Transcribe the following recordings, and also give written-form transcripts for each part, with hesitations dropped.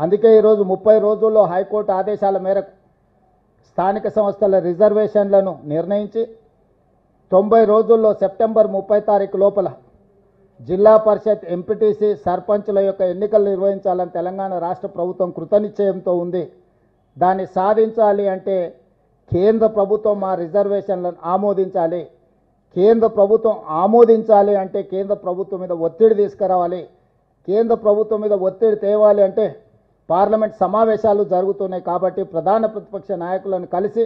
అందుకే ఈరోజు 30 రోజుల్లో హైకోర్టు ఆదేశాల మేరకు స్థానిక సంస్థల రిజర్వేషన్లను నిర్ణయించి 90 రోజుల్లో సెప్టెంబర్ 30 తారీఖు లోపల జిల్లా పరిషత్ ఎంపీటీసీ సర్పంచుల యొక్క ఎన్నికలు నిర్వహించాలని తెలంగాణ రాష్ట్ర ప్రభుత్వం కృతనిశ్చయంతో ఉంది. దాన్ని సాధించాలి అంటే కేంద్ర ప్రభుత్వం ఆ రిజర్వేషన్లను ఆమోదించాలి. కేంద్ర ప్రభుత్వం ఆమోదించాలి అంటే కేంద్ర ప్రభుత్వం మీద ఒత్తిడి తీసుకురావాలి. కేంద్ర ప్రభుత్వం మీద ఒత్తిడి తేవాలి అంటే పార్లమెంట్ సమావేశాలు జరుగుతున్నాయి కాబట్టి ప్రధాన ప్రతిపక్ష నాయకులను కలిసి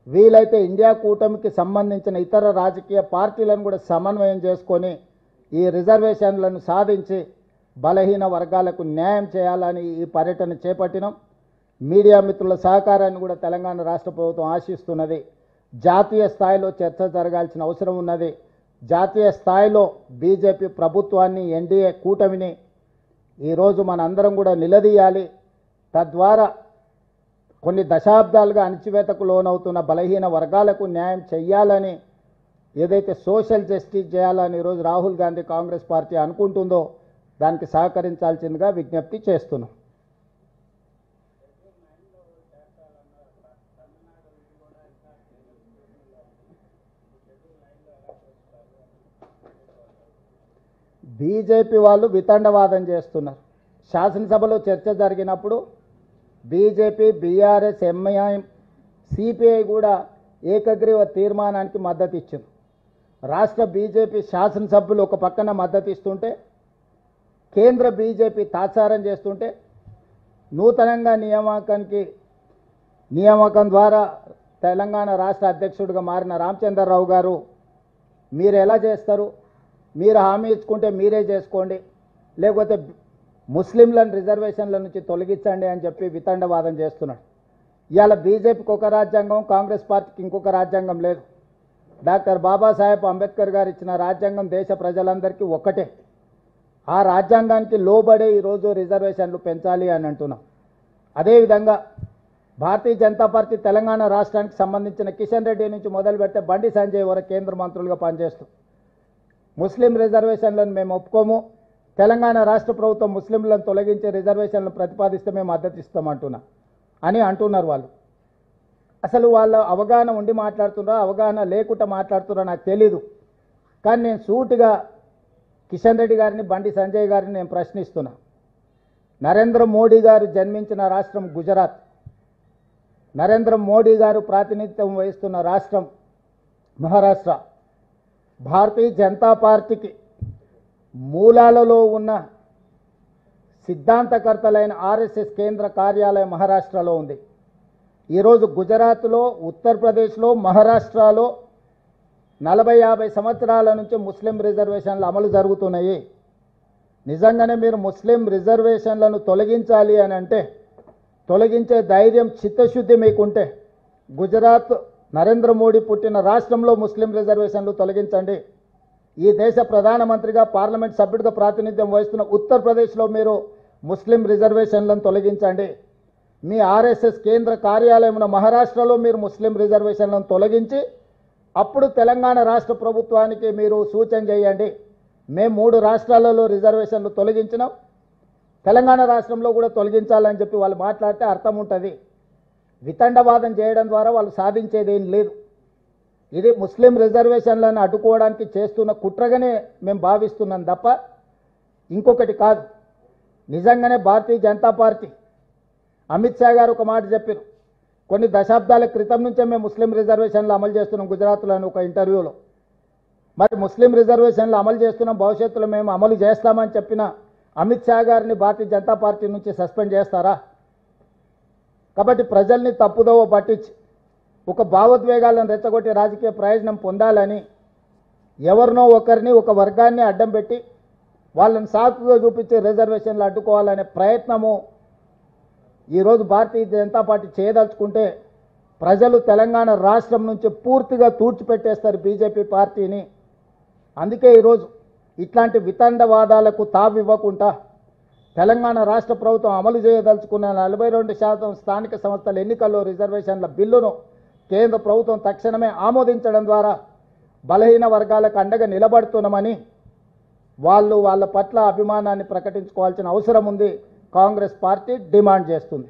వీలైతే ఇండియా కూటమికి సంబంధించిన ఇతర రాజకీయ పార్టీలను కూడా సమన్వయం చేసుకొని ఈ రిజర్వేషన్లను సాధించి బలహీన వర్గాలకు న్యాయం చేయాలని ఈ పర్యటన చేపట్టినాం. మీడియా మిత్రుల సహకారాన్ని కూడా తెలంగాణ రాష్ట్ర ప్రభుత్వం ఆశిస్తున్నది. జాతీయ స్థాయిలో చర్చ జరగాల్సిన అవసరం ఉన్నది. జాతీయ స్థాయిలో బీజేపీ ప్రభుత్వాన్ని ఎన్డీఏ కూటమిని ఈరోజు మనందరం కూడా నిలదీయాలి. తద్వారా కొన్ని దశాబ్దాలుగా అణచివేతకు లోనవుతున్న బలహీన వర్గాలకు న్యాయం చేయాలని ఏదైతే సోషల్ జస్టిస్ చేయాలని ఈరోజు రాహుల్ గాంధీ కాంగ్రెస్ పార్టీ అనుకుంటుందో దానికి సహకరించాల్సిందిగా విజ్ఞప్తి చేస్తున్నాం. బీజేపీ వాళ్ళు వితండవాదం చేస్తున్నారు. శాసనసభలో చర్చ జరిగినప్పుడు బీజేపీ, బీఆర్ఎస్, ఎంఐఎం, సిపిఐ కూడా ఏకగ్రీవ తీర్మానానికి మద్దతు ఇచ్చారు. రాష్ట్ర బీజేపీ శాసనసభ్యులు ఒక పక్కన మద్దతు ఇస్తుంటే కేంద్ర బీజేపీ తాత్సారం చేస్తుంటే నూతనంగా నియామకం ద్వారా తెలంగాణ రాష్ట్ర అధ్యక్షుడిగా మారిన రామచంద్రరావు గారు మీరు ఎలా చేస్తారు, మీరు హామీ ఇచ్చుకుంటే మీరే చేసుకోండి, లేకపోతే ముస్లింలను రిజర్వేషన్ల నుంచి తొలగించండి అని చెప్పి వితండవాదం చేస్తున్నాడు. ఇవాళ బీజేపీకి ఒక రాజ్యాంగం, కాంగ్రెస్ పార్టీకి ఇంకొక రాజ్యాంగం లేదు. డాక్టర్ బాబాసాహెబ్ అంబేద్కర్ గారు ఇచ్చిన రాజ్యాంగం దేశ ప్రజలందరికీ ఒక్కటే. ఆ రాజ్యాంగానికి లోబడే ఈరోజు రిజర్వేషన్లు పెంచాలి అని అంటున్నాం. అదేవిధంగా భారతీయ జనతా పార్టీ తెలంగాణ రాష్ట్రానికి సంబంధించిన కిషన్ రెడ్డి నుంచి మొదలు పెడితే బండి సంజయ్ వరకు కేంద్ర మంత్రులుగా పనిచేస్తూ ముస్లిం రిజర్వేషన్లను మేము ఒప్పుకోము, తెలంగాణ రాష్ట్ర ప్రభుత్వం ముస్లింలను తొలగించే రిజర్వేషన్లను ప్రతిపాదిస్తే మేము మద్దతు ఇస్తామంటున్నా అని అంటున్నారు వాళ్ళు. అసలు వాళ్ళ అవగాహన ఉండి మాట్లాడుతున్నారా, అవగాహన లేకుండా మాట్లాడుతున్నారా నాకు తెలీదు. కానీ నేను సూటిగా కిషన్ రెడ్డి గారిని, బండి సంజయ్ గారిని నేను ప్రశ్నిస్తున్నా. నరేంద్ర మోడీ గారు జన్మించిన రాష్ట్రం గుజరాత్, నరేంద్ర మోడీ గారు ప్రాతినిధ్యం వహిస్తున్న రాష్ట్రం మహారాష్ట్ర. భారతీయ జనతా పార్టీకి మూలాలలో ఉన్న సిద్ధాంతకర్తలైన ఆర్ఎస్ఎస్ కేంద్ర కార్యాలయం మహారాష్ట్రలో ఉంది. ఈరోజు గుజరాత్లో, ఉత్తరప్రదేశ్లో, మహారాష్ట్రలో 40-50 సంవత్సరాల నుంచి ముస్లిం రిజర్వేషన్లు అమలు జరుగుతున్నాయి. నిజంగానే మీరు ముస్లిం రిజర్వేషన్లను తొలగించాలి అని అంటే, తొలగించే ధైర్యం, చిత్తశుద్ధి మీకుంటే గుజరాత్ నరేంద్ర మోడీ పుట్టిన రాష్ట్రంలో ముస్లిం రిజర్వేషన్లు తొలగించండి. ఈ దేశ ప్రధానమంత్రిగా, పార్లమెంట్ సభ్యుడిగా ప్రాతినిధ్యం వహిస్తున్న ఉత్తరప్రదేశ్లో మీరు ముస్లిం రిజర్వేషన్లను తొలగించండి. మీ ఆర్ఎస్ఎస్ కేంద్ర కార్యాలయం మహారాష్ట్రలో మీరు ముస్లిం రిజర్వేషన్లను తొలగించి అప్పుడు తెలంగాణ రాష్ట్ర ప్రభుత్వానికి మీరు సూచన చేయండి. మేము 3 రాష్ట్రాలలో రిజర్వేషన్లు తొలగించినాం, తెలంగాణ రాష్ట్రంలో కూడా తొలగించాలని చెప్పి వాళ్ళు మాట్లాడితే అర్థం ఉంటుంది. వితండవాదం చేయడం ద్వారా వాళ్ళు సాధించేదేం లేదు. ఇది ముస్లిం రిజర్వేషన్లను అడ్డుకోవడానికి చేస్తున్న కుట్రగానే మేము భావిస్తున్నాం తప్ప ఇంకొకటి కాదు. నిజంగానే భారతీయ జనతా పార్టీ అమిత్ షా గారు ఒక మాట చెప్పారు, కొన్ని దశాబ్దాల క్రితం నుంచే మేము ముస్లిం రిజర్వేషన్లు అమలు చేస్తున్నాం గుజరాత్లోని ఒక ఇంటర్వ్యూలో. మరి ముస్లిం రిజర్వేషన్లు అమలు చేస్తున్నాం, భవిష్యత్తులో మేము అమలు చేస్తామని చెప్పిన అమిత్ షా గారిని భారతీయ జనతా పార్టీ నుంచి సస్పెండ్ చేస్తారా? కాబట్టి ప్రజల్ని తప్పుదోవ పట్టించి ఒక భావోద్వేగాలను రెచ్చగొట్టి రాజకీయ ప్రయోజనం పొందాలని ఎవరినో ఒకరిని, ఒక వర్గాన్ని అడ్డం పెట్టి వాళ్ళని సాకుగా చూపించి రిజర్వేషన్లు అడ్డుకోవాలనే ప్రయత్నము ఈరోజు భారతీయ జనతా పార్టీ చేయదలుచుకుంటే ప్రజలు తెలంగాణ రాష్ట్రం నుంచి పూర్తిగా తూర్చిపెట్టేస్తారు బీజేపీ పార్టీని. అందుకే ఈరోజు ఇట్లాంటి వితండవాదాలకు తావివ్వకుండా తెలంగాణ రాష్ట్ర ప్రభుత్వం అమలు చేయదలుచుకున్న 42% స్థానిక సంస్థల ఎన్నికల్లో రిజర్వేషన్ల బిల్లును కేంద్ర ప్రభుత్వం తక్షణమే ఆమోదించడం ద్వారా బలహీన వర్గాలకు అండగా నిలబడుతున్నామని వాళ్ళు వాళ్ళ పట్ల అభిమానాన్ని ప్రకటించుకోవాల్సిన అవసరం ఉంది. కాంగ్రెస్ పార్టీ డిమాండ్ చేస్తుంది.